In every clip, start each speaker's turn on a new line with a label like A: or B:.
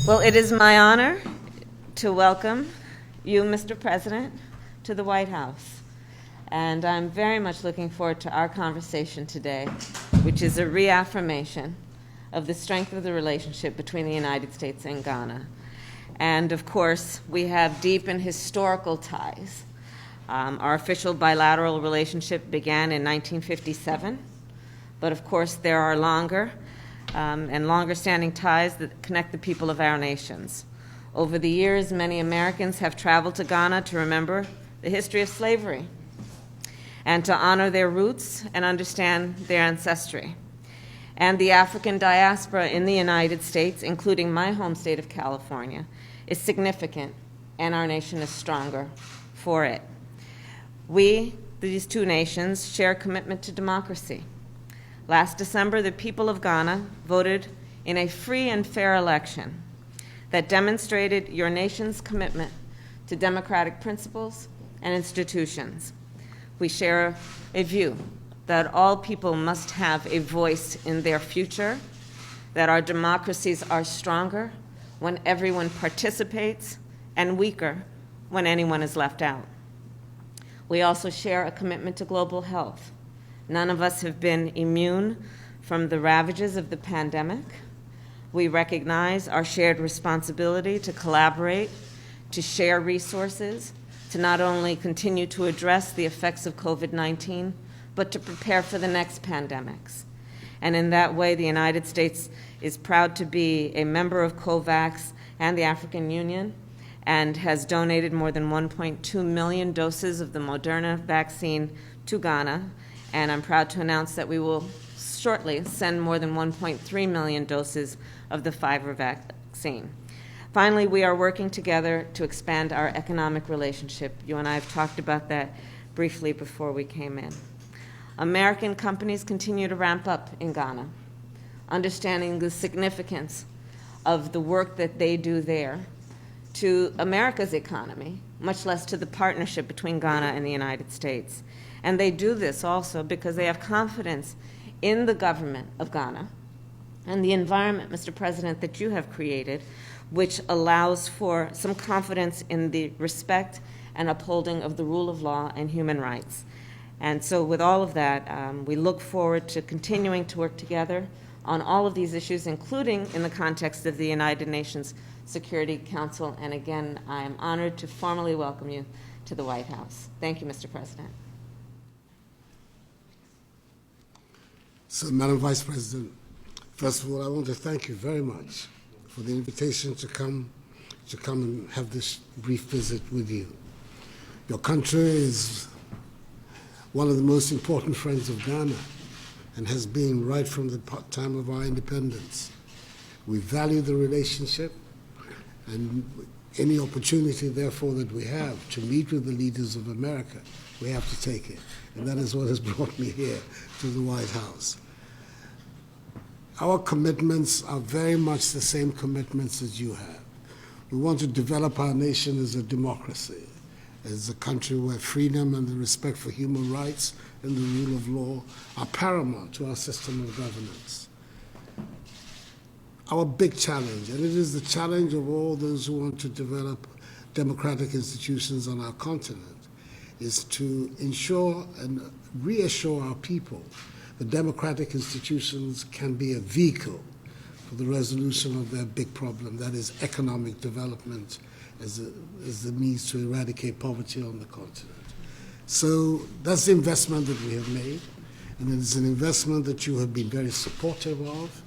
A: Well, it is my honor to welcome you, Mr. President, to the White House. And I'm very much looking forward to our conversation today, which is a reaffirmation of the strength of the relationship between the United States and Ghana. And of course, we have deep and historical ties. Our official bilateral relationship began in 1957, but of course there are longer and longer-standing ties that connect the people of our nations. Over the years, many Americans have traveled to Ghana to remember the history of slavery and to honor their roots and understand their ancestry. And the African diaspora in the United States, including my home state of California, is significant, and our nation is stronger for it. We, these two nations, share a commitment to democracy. Last December, the people of Ghana voted in a free and fair election that demonstrated your nation's commitment to democratic principles and institutions. We share a view that all people must have a voice in their future, that our democracies are stronger when everyone participates and weaker when anyone is left out. We also share a commitment to global health. None of us have been immune from the ravages of the pandemic. We recognize our shared responsibility to collaborate, to share resources, to not only continue to address the effects of COVID-19, but to prepare for the next pandemics. And in that way, the United States is proud to be a member of COVAX and the African Union, and has donated more than 1.2 million doses of the Moderna vaccine to Ghana. And I'm proud to announce that we will shortly send more than 1.3 million doses of the Pfizer vaccine. Finally, we are working together to expand our economic relationship. You and I have talked about that briefly before we came in. American companies continue to ramp up in Ghana, understanding the significance of the work that they do there to America's economy, much less to the partnership between Ghana and the United States. And they do this also because they have confidence in the government of Ghana and the environment, Mr. President, that you have created, which allows for some confidence in the respect and upholding of the rule of law and human rights. And so with all of that, we look forward to continuing to work together on all of these issues, including in the context of the United Nations Security Council. And again, I am honored to formally welcome you to the White House. Thank you, Mr. President.
B: So, Madam Vice President, first of all, I want to thank you very much for the invitation to come and have this brief visit with you. Your country is one of the most important friends of Ghana and has been right from the time of our independence. We value the relationship, and any opportunity, therefore, that we have to meet with the leaders of America, we have to take it. And that is what has brought me here to the White House. Our commitments are very much the same commitments as you have. We want to develop our nation as a democracy, as a country where freedom and the respect for human rights and the rule of law are paramount to our system of governance. Our big challenge, and it is the challenge of all those who want to develop democratic institutions on our continent, is to ensure and reassure our people that democratic institutions can be a vehicle for the resolution of their big problem, that is economic development as the means to eradicate poverty on the continent. So that's the investment that we have made, and it is an investment that you have been very supportive of,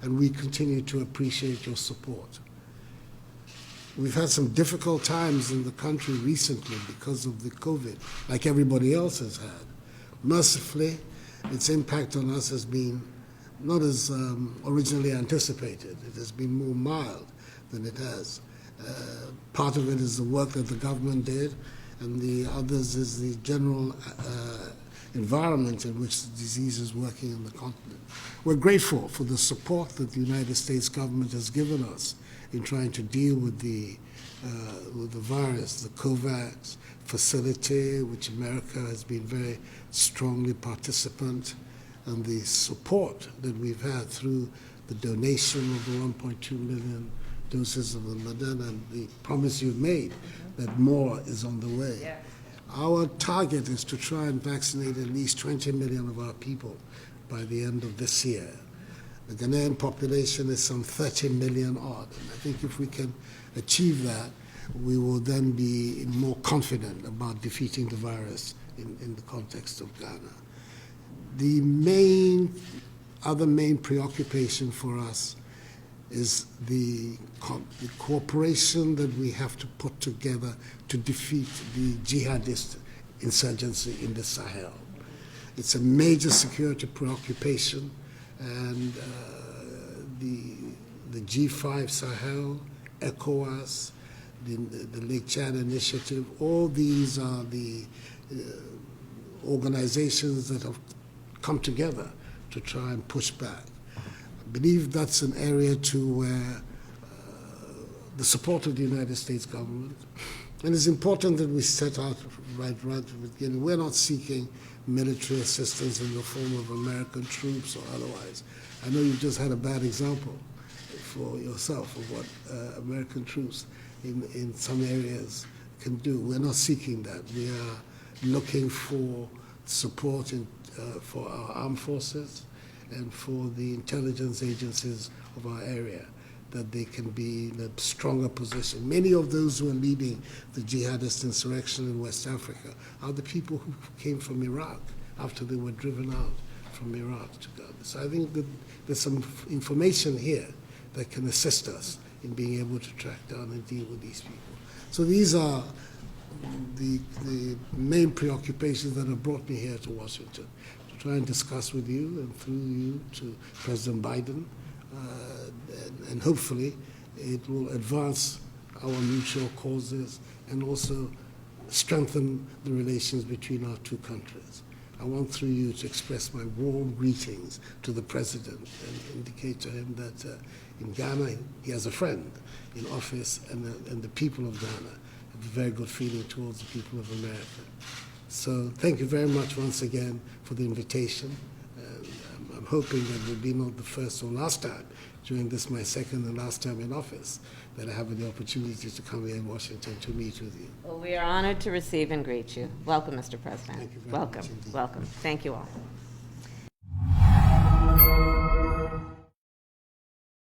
B: and we continue to appreciate your support. We've had some difficult times in the country recently because of the COVID, like everybody else has had. Mercifully, its impact on us has been not as originally anticipated. It has been more mild than it has. Part of it is the work that the government did, and the others is the general environment in which the disease is working on the continent. We're grateful for the support that the United States government has given us in trying to deal with the virus, the COVAX facility, which America has been very strongly participant, and the support that we've had through the donation of the 1.2 million doses of the Moderna and the promise you've made that more is on the way.
A: Yeah.
B: Our target is to try and vaccinate at least 20 million of our people by the end of this year. The Ghanaian population is some 30 million odd. And I think if we can achieve that, we will then be more confident about defeating the virus in the context of Ghana. The other main preoccupation for us is the cooperation that we have to put together to defeat the jihadist insurgency in the Sahel. It's a major security preoccupation, and the G5 Sahel, ECOWAS, the Lake Chad Initiative, all these are the organizations that have come together to try and push back. I believe that's an area too where the support of the United States government, and it's important that we set out right from the beginning. We're not seeking military assistance in the form of American troops or otherwise. I know you just had a bad example for yourself of what American troops in some areas can do. We're not seeking that. We are looking for support for our armed forces and for the intelligence agencies of our area, that they can be in a stronger position. Many of those who are leading the jihadist insurrection in West Africa are the people who came from Iraq after they were driven out from Iraq to Ghana. So I think that there's some information here that can assist us in being able to track down and deal with these people. So these are the main preoccupations that have brought me here to Washington, to try and discuss with you and through you to President Biden, and hopefully it will advance our mutual causes and also strengthen the relations between our two countries. I want through you to express my warm greetings to the President and indicate to him that in Ghana he has a friend in office, and the people of Ghana have a very good feeling towards the people of America. So thank you very much once again for the invitation. I'm hoping that it will be not the first or last time during this, my second and last time in office, that I have the opportunity to come here in Washington to meet with you.
A: Well, we are honored to receive and greet you. Welcome, Mr. President.
B: Thank you very
A: Welcome,
B: much indeed.
A: welcome. Thank you all.